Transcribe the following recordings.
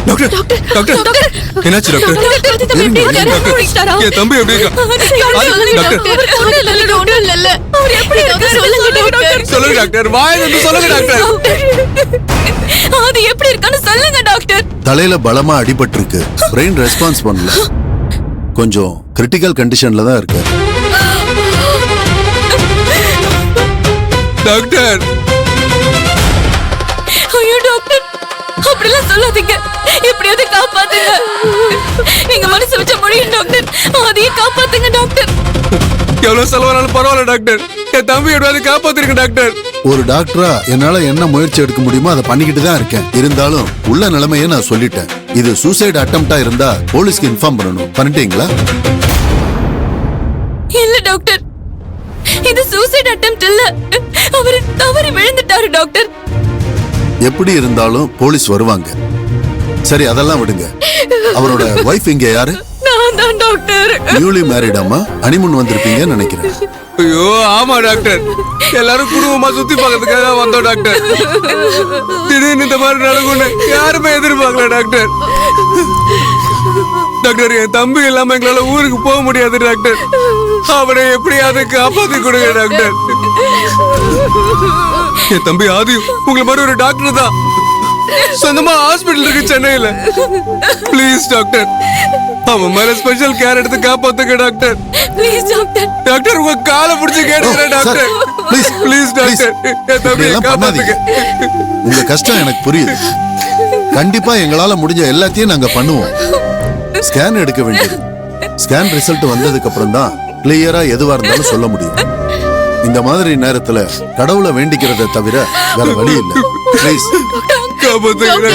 Doctor doctor doctor என்னாச்சு doctor? என் தம்பி எப்படி இருக்கா? சொல்லுங்க டாக்டர், வாயிலிருந்து சொல்லுங்க டாக்டர். அது எப்படி இருக்கான்னு சொல்லுங்க டாக்டர். தலையில பலமா அடிபட்டு இருக்கு, பிரெயின் ரெஸ்பான்ஸ் பண்ணல, கொஞ்சம் கிரிட்டிக்கல் கண்டிஷன்ல தான் இருக்கு. டாக்டர் ஐயோ டாக்டர், அப்படிலாம் சொல்லாதீங்க. எப்படியாவது காப்பாத்துங்க. நீங்க மனசு வச்ச முடியும் டாக்டர், அதையே காப்பாத்துங்க டாக்டர். எவ்வளவு செலவானாலும் பரவாயில்ல டாக்டர், என் தம்பி எப்படியாவது காப்பாத்திருங்க டாக்டர். ஒரு டாக்டரா என்னால என்ன முயற்சி எடுக்க முடியுமோ அதை பண்ணிக்கிட்டு தான் இருக்கேன். இருந்தாலும் உள்ள நிலைமையை நான் சொல்லிட்டேன். இது சூசைட் அட்டெம்ப்டா இருந்தா போலீஸ்க்கு இன்ஃபார்ம் பண்ணணும். பண்ணிட்டீங்களா? இல்ல டாக்டர், இது சூசைட் அட்டெம்ப்ட் இல்ல. அவர் தவறி விழுந்துட்டாரு டாக்டர். எப்படி இருந்தாலும் போலீஸ் வருவாங்க. சரி, அதெல்லாம் விடுங்க. அவரோட வைஃப் இங்க யாரு? நான் தான் டாக்டர். நியூலி மேரிடாமா? ஹனிமூன் வந்திருப்பீங்கன்னு நினைக்கிறேன். ஐயோ ஆமா டாக்டர், எல்லாரும் குடும்பமா சுத்தி பார்க்கறதுக்காக வந்தோம் டாக்டர். திடீர்னு இந்த மாதிரி நடக்கும்னு யாருமே எதிர்பார்க்கல டாக்டர். டாக்டர், என் தம்பி இல்லாம எங்களால ஊருக்கு போக முடியாது டாக்டர். அவனை எப்படியாவது காப்பாத்தி கொடுங்க டாக்டர். என் தம்பி ஆதி உங்களை மாதிரி ஒரு டாக்டர் தான், சொந்தமா ஹாஸ்பிட்டல் இருக்கு சென்னையில. ப்ளீஸ் டாக்டர், அவன் மேல ஸ்பெஷல் கேர் எடுத்து காப்பாத்துங்க டாக்டர். Please doctor. டாக்டர், உங்க காலை பிடிச்சு கேட்டுக்கிறேன் டாக்டர். ப்ளீஸ் ப்ளீஸ் டாக்டர், என் தம்பியை காப்பாத்துங்க. உங்க கஷ்டம் எனக்கு புரியுது. கண்டிப்பா எங்களால முடிஞ்ச எல்லாத்தையும் நாங்க பண்ணுவோம். ஸ்கேன் எடுக்க வேண்டியது. ஸ்கேன் ரிசல்ட் வந்ததுக்கு அப்புறம் தான் கிளியரா எதுவா இருந்தாலும் சொல்ல முடியும். இந்த மாதிரி நேரத்துல கடவுளை வேண்டிக்கிறத தவிர வேற வழி இல்லை. ப்ளீஸ் காப்பாத்துங்க.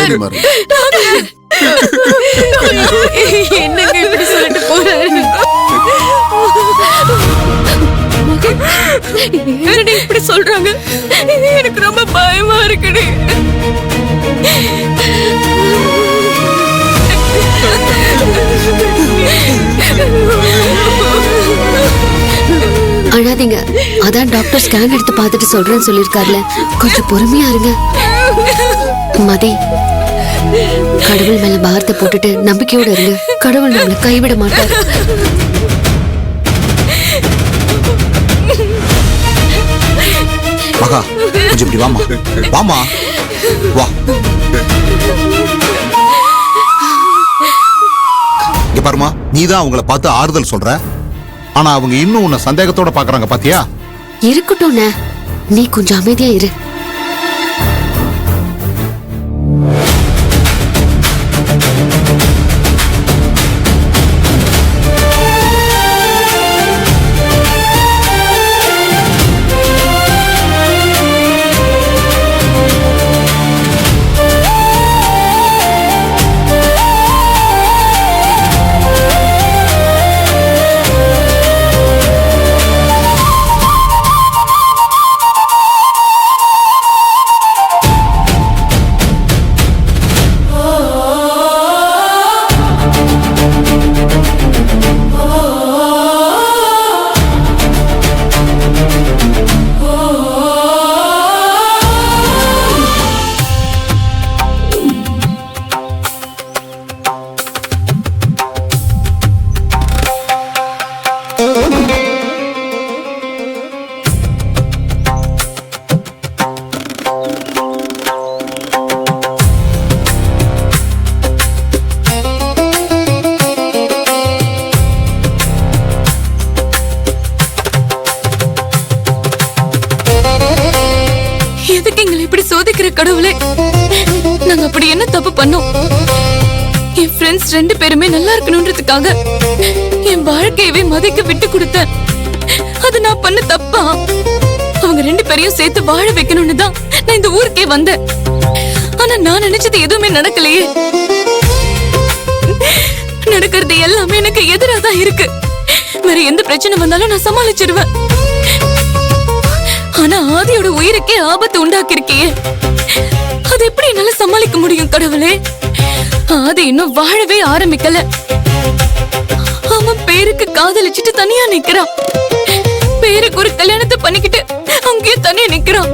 என்னங்க இப்படி சொல்லிட்டு போறாரு? என்னடி இப்படி சொல்றாங்க? எனக்கு ரொம்ப பயமா இருக்குடி. அழாதீங்க. அதான் டாக்டர் ஸ்கேன் எடுத்து பார்த்துட்டு சொல்றேன்னு சொல்லிருக்காருல, கொஞ்சம் பொறுமையா இருங்க. மதி, கடவுள் மேல பாரத்தை போட்டுட்டு நம்பிக்கையோட இருங்க. கடவுள் நம்மளை கைவிட மாட்டார். மகா, கொஞ்சம் இப்படி வாமா. வாமா, வா. இங்க பாருமா, நீதான் அவங்கள பார்த்து ஆறுதல் சொல்ற, ஆனா அவங்க இன்னும் உன்னை சந்தேகத்தோட பாக்குறாங்க. பாத்தியா? இருக்கட்டும், நீ கொஞ்சம் அமைதியா இரு. கடவுளே, நாங்க அப்படி என்ன தப்பு பண்ணோம்? என் ஃப்ரெண்ட்ஸ் 2 பேருமே நல்லா இருக்கணும்ன்றதுக்காக என் வாழ்க்கையவே மதிக்க விட்டு கொடுத்தேன். அது நான் பண்ண தப்பா? அவங்க 2 பேரையும் சேர்த்து வாழ வைக்கணும்னு தான் நான் இந்த ஊருக்கே வந்தேன். ஆனா நான் நினைச்சது எதுவுமே நடக்கலையே. நடக்கிறது எல்லாமே எனக்கு எதிரா தான் இருக்கு. வேற எந்த பிரச்சனை வந்தாலும் நான் சமாளிச்சிருவேன். ஆனா ஆதியோட உயிருக்கே ஆபத்து உண்டாக்கிருக்கே, அது எப்படி என்னால சமாளிக்க முடியும் கடவுளே? ஆதி இன்னும் வாழவே ஆரம்பிக்கல. அவன் பேருக்கு காதலிச்சிட்டு தனியா நிக்கிறான். பேருக்கு ஒரு கல்யாணத்தை பண்ணிக்கிட்டு அங்கேயே தனியா நிக்கிறான்.